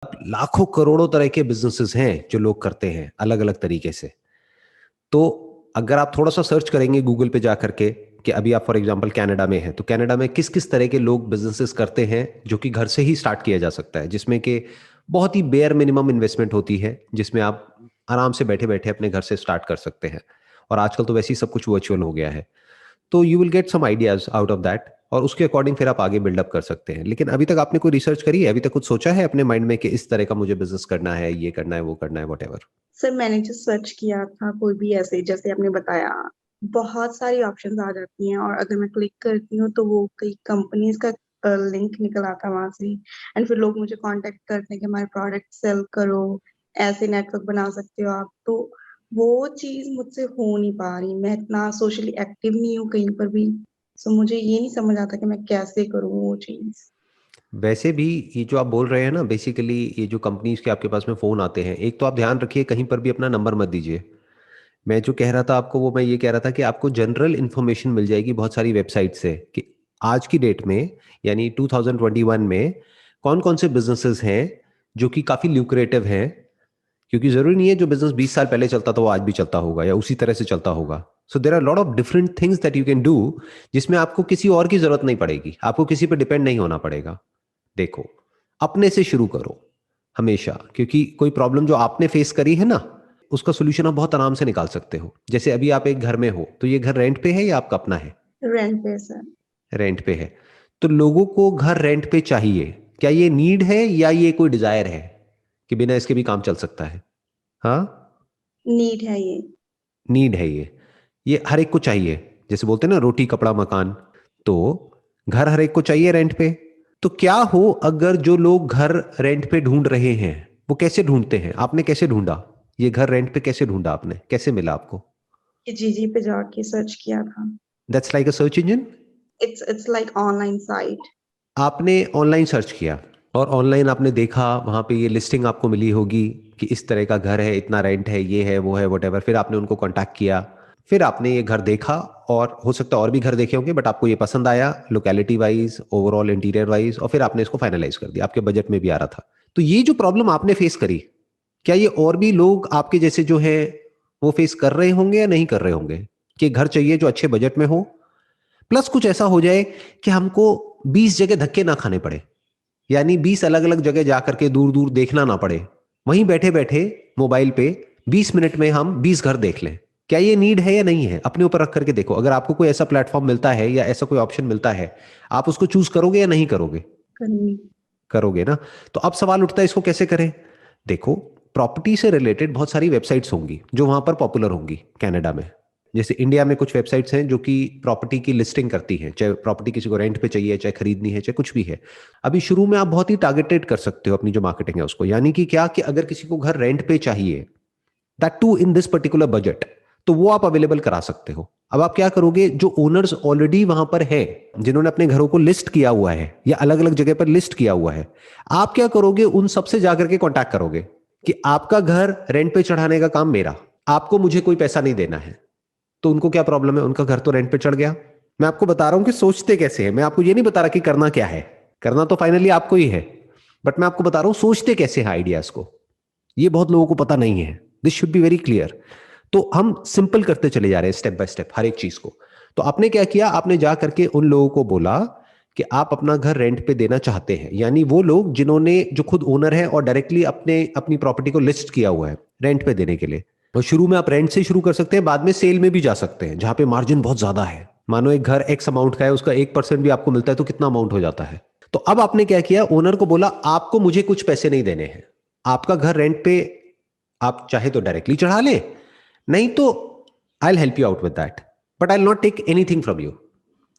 लाखों करोड़ों तरह के बिजनेसेस हैं जो लोग करते हैं अलग अलग तरीके से। तो अगर आप थोड़ा सा सर्च करेंगे गूगल पे जा करके कि अभी आप फॉर एग्जांपल कनाडा में हैं, तो कनाडा में किस किस तरह के लोग बिजनेसेस करते हैं जो कि घर से ही स्टार्ट किया जा सकता है, जिसमें कि बहुत ही बेयर मिनिमम इन्वेस्टमेंट होती है, जिसमें आप आराम से बैठे बैठे अपने घर से स्टार्ट कर सकते हैं। और आजकल तो वैसे ही सब कुछ वर्चुअल हो गया है। तो you will get some ideas out of that, और उसके अकॉर्डिंग फिर आप आगे बिल्डअप कर सकते हैं। लेकिन अभी तक आपने कोई रिसर्च करी है? अभी तक कुछ सोचा है अपने माइंड में कि इस तरह का मुझे बिजनेस करना है, ये करना है, वो करना है, वट एवर? सर मैंने जो सर्च किया था कोई भी ऐसे जैसे आपने बताया बहुत सारी ऑप्शंस आ जाती हैं और अगर मैं क्लिक करती हूँ तो वो कई कंपनीज का लिंक निकल आता है वहां से। एंड फिर लोग मुझे कांटेक्ट करते हैं कि हमारे प्रोडक्ट सेल करो, ऐसे नेटवर्क बना सकते हो आप। तो वो चीज मुझसे हो नहीं पा रही, मैं इतना सोशली एक्टिव नहीं हूँ कहीं पर भी। सो मुझे ये नहीं समझ आता कि मैं कैसे करूँ वो चीज। वैसे भी ये जो आप बोल रहे हैं ना, बेसिकली ये जो कंपनीज के आपके पास में फ़ोन आते हैं, एक तो आप ध्यान रखिए कहीं पर भी अपना नंबर मत दीजिए। मैं जो कह रहा था आपको, वो मैं ये कह रहा था कि आपको जनरल इन्फॉर्मेशन मिल जाएगी बहुत सारी वेबसाइट से कि आज की डेट में, यानी 2021 में, कौन कौन से बिजनेसेस हैं जो कि काफ़ी ल्यूक्रेटिव हैं। क्योंकि ज़रूरी नहीं है जो बिजनेस 20 साल पहले चलता था वो आज भी चलता होगा या उसी तरह से चलता होगा। So there are lot of different things that you can do, जिसमें आपको किसी और की ज़रूरत नहीं पड़ेगी, आपको किसी पर डिपेंड नहीं होना पड़ेगा। देखो, अपने से शुरू करो हमेशा, क्योंकि कोई प्रॉब्लम जो आपने फेस करी है ना, उसका सोल्यूशन आप बहुत आराम से निकाल सकते हो। जैसे अभी आप एक घर में हो, तो ये घर रेंट पे है या आपका अपना है? रेंट पे सर। रेंट पे है। तो लोगों को घर रेंट पे चाहिए, क्या ये नीड है या ये कोई डिजायर है कि बिना इसके भी काम चल सकता है? हाँ, नीड है ये। नीड है ये हर एक को चाहिए। जैसे बोलते हैं ना, रोटी कपड़ा मकान। तो घर हर एक को चाहिए रेंट पे। तो क्या हो अगर जो लोग घर रेंट पे ढूंढ रहे हैं, वो कैसे ढूंढते हैं? आपने कैसे ढूंढा ये घर रेंट पे? कैसे ढूंढा आपने? कैसे मिला आपको? कि जीजी पे जाके सर्च किया था। That's like a search engine. It's like online site. आपने ऑनलाइन सर्च किया और ऑनलाइन आपने देखा, वहां पे ये लिस्टिंग आपको मिली होगी कि इस तरह का घर है, इतना रेंट है, ये है, वो है, वट। फिर आपने उनको कांटेक्ट किया, फिर आपने ये घर देखा, और हो सकता है और भी घर देखे होंगे, बट आपको ये पसंद आया locality wise, overall interior wise, और फिर आपने इसको फाइनलाइज कर दिया, आपके बजट में भी आ रहा था। तो ये जो प्रॉब्लम आपने फेस करी, क्या ये और भी लोग आपके जैसे जो है वो फेस कर रहे होंगे या नहीं कर रहे होंगे? कि घर चाहिए जो अच्छे बजट में हो, प्लस कुछ ऐसा हो जाए कि हमको 20 जगह धक्के ना खाने पड़े, यानी 20 अलग अलग जगह जाकर के दूर दूर देखना ना पड़े, वहीं बैठे बैठे मोबाइल पे 20 मिनट में हम 20 घर देख लें। क्या ये नीड है या नहीं है? अपने ऊपर रख करके देखो। अगर आपको कोई ऐसा प्लेटफॉर्म मिलता है या ऐसा कोई ऑप्शन मिलता है, आप उसको चूज करोगे या नहीं करोगे? करूंगी। करोगे ना। तो अब सवाल उठता है इसको कैसे करें। देखो, प्रॉपर्टी से रिलेटेड बहुत सारी वेबसाइट्स होंगी जो वहां पर पॉपुलर होंगी कनाडा में। जैसे इंडिया में कुछ वेबसाइट्स हैं जो कि प्रॉपर्टी की लिस्टिंग करती हैं, चाहे प्रॉपर्टी किसी को रेंट पे चाहिए, चाहे खरीदनी है, चाहे कुछ भी है। अभी शुरू में आप बहुत ही टारगेटेड कर सकते हो अपनी जो मार्केटिंग है उसको, यानी कि क्या, कि अगर किसी को घर रेंट पे चाहिए, that too in this particular budget, तो वो आप अवेलेबल करा सकते हो। अब आप क्या करोगे, जो ओनर्स ऑलरेडी वहां पर है, जिन्होंने अपने घरों को लिस्ट किया हुआ है या अलग अलग जगह पर लिस्ट किया हुआ है, आप क्या करोगे, उन सबसे जाकर के कांटेक्ट करोगे कि आपका घर रेंट पे चढ़ाने का काम मेरा, आपको मुझे कोई पैसा नहीं देना है। तो उनको क्या प्रॉब्लम है? उनका घर तो रेंट पे चढ़ गया। मैं आपको बता रहा हूं कि सोचते कैसे हैं, मैं आपको ये नहीं बता रहा कि करना क्या है, करना तो फाइनली आपको ही है, बट मैं आपको बता रहा हूं सोचते कैसे हैं आइडियाज को। ये बहुत लोगों को पता नहीं है। This should be very clear. तो हम सिंपल करते चले जा रहे हैं स्टेप बाय स्टेप हर एक चीज को। तो आपने क्या किया, आपने जा करके उन लोगों को बोला कि आप अपना घर रेंट पे देना चाहते हैं, यानी वो लोग जिन्होंने, जो खुद ओनर है और डायरेक्टली अपने अपनी प्रॉपर्टी को लिस्ट किया हुआ है रेंट पे देने के लिए। तो शुरू में आप रेंट से शुरू कर सकते हैं, बाद में सेल में भी जा सकते हैं जहां पे मार्जिन बहुत ज्यादा है। मानो एक घर एक्स अमाउंट का है, उसका 1% भी आपको मिलता है तो कितना अमाउंट हो जाता है। तो अब आपने क्या किया, ओनर को बोला आपको मुझे कुछ पैसे नहीं देने हैं, आपका घर रेंट पे आप चाहे तो डायरेक्टली चढ़ा ले, नहीं तो I help you out with that, but I not take anything from you.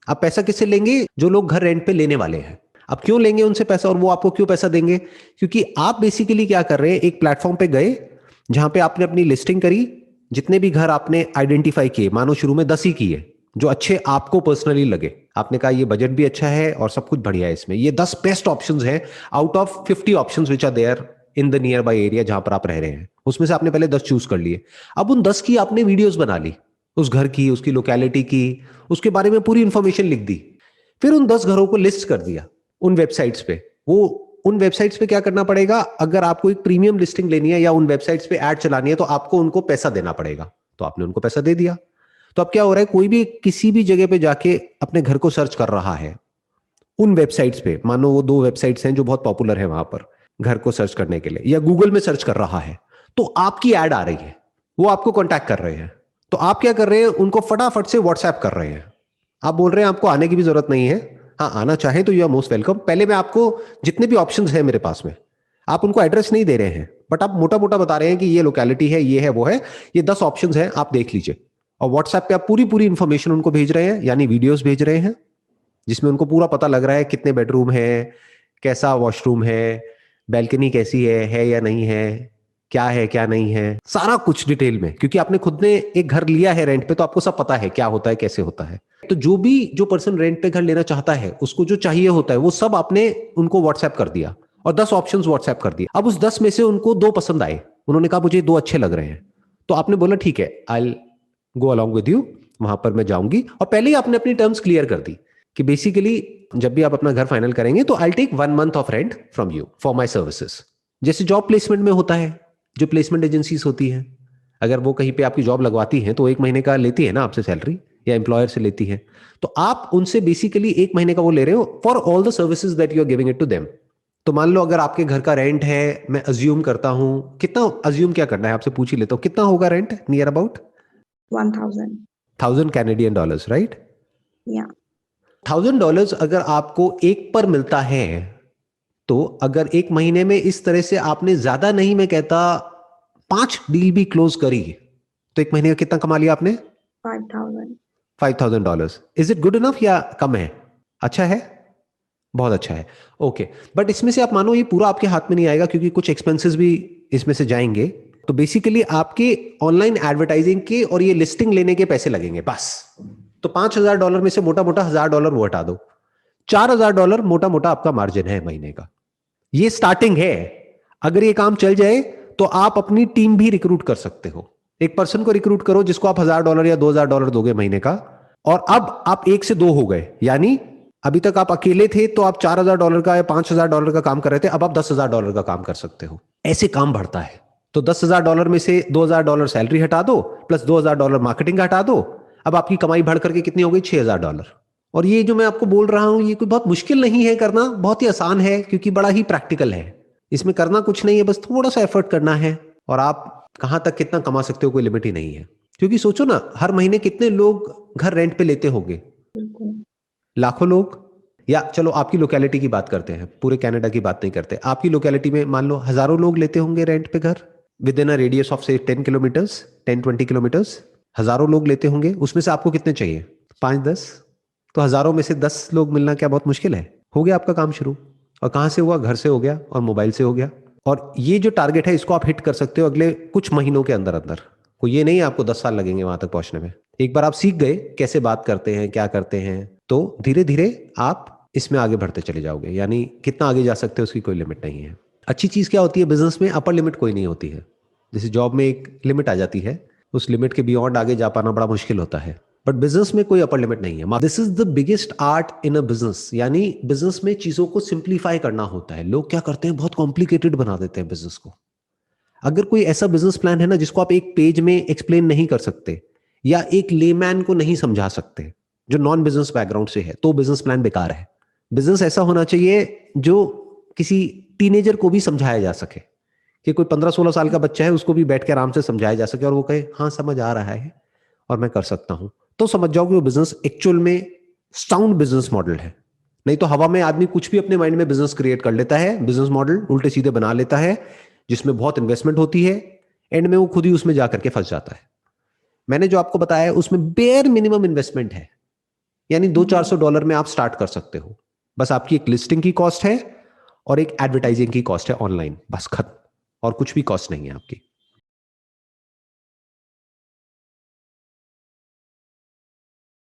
आप पैसा किससे लेंगे? जो लोग घर रेंट पे लेने वाले हैं। अब क्यों लेंगे उनसे पैसा, और वो आपको क्यों पैसा देंगे? क्योंकि आप बेसिकली क्या कर रहे हैं, एक प्लेटफॉर्म पे गए जहां पे आपने अपनी लिस्टिंग करी, जितने भी घर आपने आइडेंटिफाई किए, मानो शुरू में 10 ही किए जो अच्छे आपको पर्सनली लगे, आपने कहा ये बजट भी अच्छा है और सब कुछ बढ़िया है इसमें, ये 10 बेस्ट ऑप्शंस हैं out of 50 options which are there in the nearby area जहां पर आप रह रहे हैं। उसमें से आपने पहले 10 चूज कर लिए। अब उन 10 की आपने वीडियोस बना ली, उस घर की, उसकी लोकेलिटी की, उसके बारे में पूरी इंफॉर्मेशन लिख दी। फिर उन 10 घरों को लिस्ट कर दिया उन वेबसाइट्स पे। वो उन वेबसाइट्स पे क्या करना पड़ेगा, अगर आपको एक प्रीमियम लिस्टिंग लेनी है या उन वेबसाइट्स पे ऐड चलानी है तो आपको उनको पैसा देना पड़ेगा। तो आपने उनको पैसा दे दिया, तो अब क्या हो रहा है, कोई भी किसी भी जगह पे जाके अपने घर को सर्च कर रहा है उन वेबसाइट्स पे, मानो वो 2 वेबसाइट्स हैं जो बहुत पॉपुलर है वहां पर घर को सर्च करने के लिए, या गूगल में सर्च कर रहा है, तो आपकी ऐड आ रही है, वो आपको कांटेक्ट कर रहे हैं, तो आप क्या कर रहे हैं, उनको फटाफट से व्हाट्सएप कर रहे हैं। आप बोल रहे हैं आपको आने की भी जरूरत नहीं है, हाँ आना चाहे तो यू आर मोस्ट वेलकम। पहले मैं आपको जितने भी ऑप्शंस हैं मेरे पास में, आप उनको एड्रेस नहीं दे रहे हैं, बट आप मोटा मोटा बता रहे हैं कि ये लोकेलिटी है, ये है, वो है, ये 10 ऑप्शंस हैं, आप देख लीजिए। और व्हाट्सएप पे आप पूरी पूरी इंफॉर्मेशन उनको भेज रहे हैं, यानी वीडियोस भेज रहे हैं जिसमें उनको पूरा पता लग रहा है कितने बेडरूम है, कैसा वॉशरूम है, बैल्कनी कैसी है या नहीं है क्या नहीं है, सारा कुछ डिटेल में, क्योंकि आपने खुद ने एक घर लिया है रेंट पे, तो आपको सब पता है क्या होता है, कैसे होता है। तो जो पर्सन रेंट पे घर लेना चाहता है, उसको जो चाहिए होता है वो सब आपने उनको व्हाट्सएप कर दिया, और 10 ऑप्शंस व्हाट्सएप कर दिए। अब उस 10 में से उनको 2 पसंद आए, उन्होंने कहा मुझे 2 अच्छे लग रहे हैं, तो आपने बोला ठीक है, आई गो अलॉन्ग विद यू, वहां पर मैं जाऊंगी। और पहले ही आपने अपनी टर्म्स क्लियर कर दी कि बेसिकली जब भी आप अपना घर फाइनल करेंगे तो I take 1 month of rent from you for my services. जैसे जॉब प्लेसमेंट में होता है, जो प्लेसमेंट एजेंसीज होती हैं, अगर वो कहीं पे आपकी जॉब लगवाती हैं तो 1 महीने का लेती है ना आपसे सैलरी, या एम्प्लॉयर से लेती है, तो आप उनसे बेसिकली 1 महीने का वो ले रहे हो for all the services that you are giving it to them. तो मान लो अगर आपके घर का रेंट है, मैं अज्यूम करता हूं, कितना अज्यूम क्या करना है आपसे पूछ ही लेता हूं, कितना होगा rent near about? 1000 Canadian dollars, right? या $1000 अगर आपको एक पर मिलता है, तो अगर 1 महीने में इस तरह से आपने ज्यादा नहीं, मैं कहता 5 डील भी क्लोज करी, तो 1 महीने का कितना कमा लिया आपने? 5000 $5000। इज इट गुड इनफ या कम है? अच्छा है, बहुत अच्छा है, ओके। बट इसमें से आप मानो ये पूरा आपके हाथ में नहीं आएगा, क्योंकि कुछ एक्सपेंसेस भी इसमें से जाएंगे। तो बेसिकली आपके ऑनलाइन एडवर्टाइजिंग के और ये लिस्टिंग लेने के पैसे लगेंगे बस। तो $5000 में से मोटा मोटा $1000 वो हटा दो, $4000 मोटा मोटा आपका मार्जिन है महीने का। ये स्टार्टिंग है, अगर ये काम चल जाए तो आप अपनी टीम भी रिक्रूट कर सकते हो। एक पर्सन को रिक्रूट करो जिसको आप $1000 या $2000 दोगे महीने का, और अब आप 1 से 2 हो गए, यानी अभी तक आप अकेले थे तो आप $4000 का या $5000 का काम कर रहे थे, अब आप $10,000 का काम कर सकते हो। ऐसे काम बढ़ता है। तो $10,000 में से $2000 सैलरी हटा दो, प्लस $2000 मार्केटिंग का हटा दो, अब आपकी कमाई बढ़ करके कितनी हो गई? $6000। और ये जो मैं आपको बोल रहा हूं, ये कोई बहुत मुश्किल नहीं है करना, बहुत ही आसान है, क्योंकि बड़ा ही प्रैक्टिकल है। इसमें करना कुछ नहीं है, बस थोड़ा सा एफर्ट करना है, और आप कहां तक कितना कमा सकते हो कोई लिमिट ही नहीं है। क्योंकि सोचो ना, हर महीने कितने लोग घर रेंट पे लेते होंगे? लाखों लोग। या चलो आपकी लोकेलिटी की बात करते हैं, पूरे कनाडा की बात नहीं करते, आपकी लोकेलिटी में मान लो हजारों लोग लेते होंगे रेंट पे घर, with in a radius of से 10 किलोमीटर्स, 10-20 किलोमीटर्स, हजारों लोग लेते होंगे। उसमें से आपको कितने चाहिए? 5-10। तो हजारों में से 10 लोग मिलना क्या बहुत मुश्किल है? हो गया आपका काम शुरू। और कहां से हुआ? घर से हो गया, और मोबाइल से हो गया। और ये जो टारगेट है इसको आप हिट कर सकते हो अगले कुछ महीनों के अंदर अंदर। कोई ये नहीं आपको 10 साल लगेंगे वहां तक पहुंचने में। एक बार आप सीख गए कैसे बात करते हैं, क्या करते हैं, तो धीरे धीरे आप इसमें आगे बढ़ते चले जाओगे। यानी कितना आगे जा सकते हो उसकी कोई लिमिट नहीं है। अच्छी चीज क्या होती है बिजनेस में? अपर लिमिट कोई नहीं होती है। जैसे जॉब में एक लिमिट आ जाती है, उस लिमिट के बियॉन्ड आगे जा पाना बड़ा मुश्किल होता है, बट बिजनेस में कोई अपर लिमिट नहीं है। This is the biggest art in a business. यानी बिजनेस में चीजों को सिंप्लीफाई करना होता है। लोग क्या करते हैं, बहुत कॉम्प्लिकेटेड बना देते हैं बिजनेस को। अगर कोई ऐसा बिजनेस प्लान है ना जिसको आप एक पेज में एक्सप्लेन नहीं कर सकते, या एक लेमैन को नहीं समझा सकते जो नॉन बिजनेस बैकग्राउंड से है, तो बिजनेस प्लान बेकार है। बिजनेस ऐसा होना चाहिए जो किसी टीनेजर को भी समझाया जा सके, कि कोई 15-16 साल का बच्चा है उसको भी बैठ के आराम से समझाया जा सके, और वो कहे हाँ समझ आ रहा है और मैं कर सकता हूं। तो समझ जाओ कि वो बिजनेस एक्चुअल में साउंड बिजनेस मॉडल है। नहीं तो हवा में आदमी कुछ भी अपने माइंड में बिजनेस क्रिएट कर लेता है, बिजनेस मॉडल उल्टे सीधे बना लेता है, जिसमें बहुत इन्वेस्टमेंट होती है, एंड में वो खुद ही उसमें जाकर के फंस जाता है। मैंने जो आपको बताया है उसमें बेयर मिनिमम इन्वेस्टमेंट है, यानी $200-400 में आप स्टार्ट कर सकते हो। बस आपकी एक लिस्टिंग की कॉस्ट है और एक एडवर्टाइजिंग की कॉस्ट है ऑनलाइन, बस खत्म। और कुछ भी कॉस्ट नहीं है आपकी।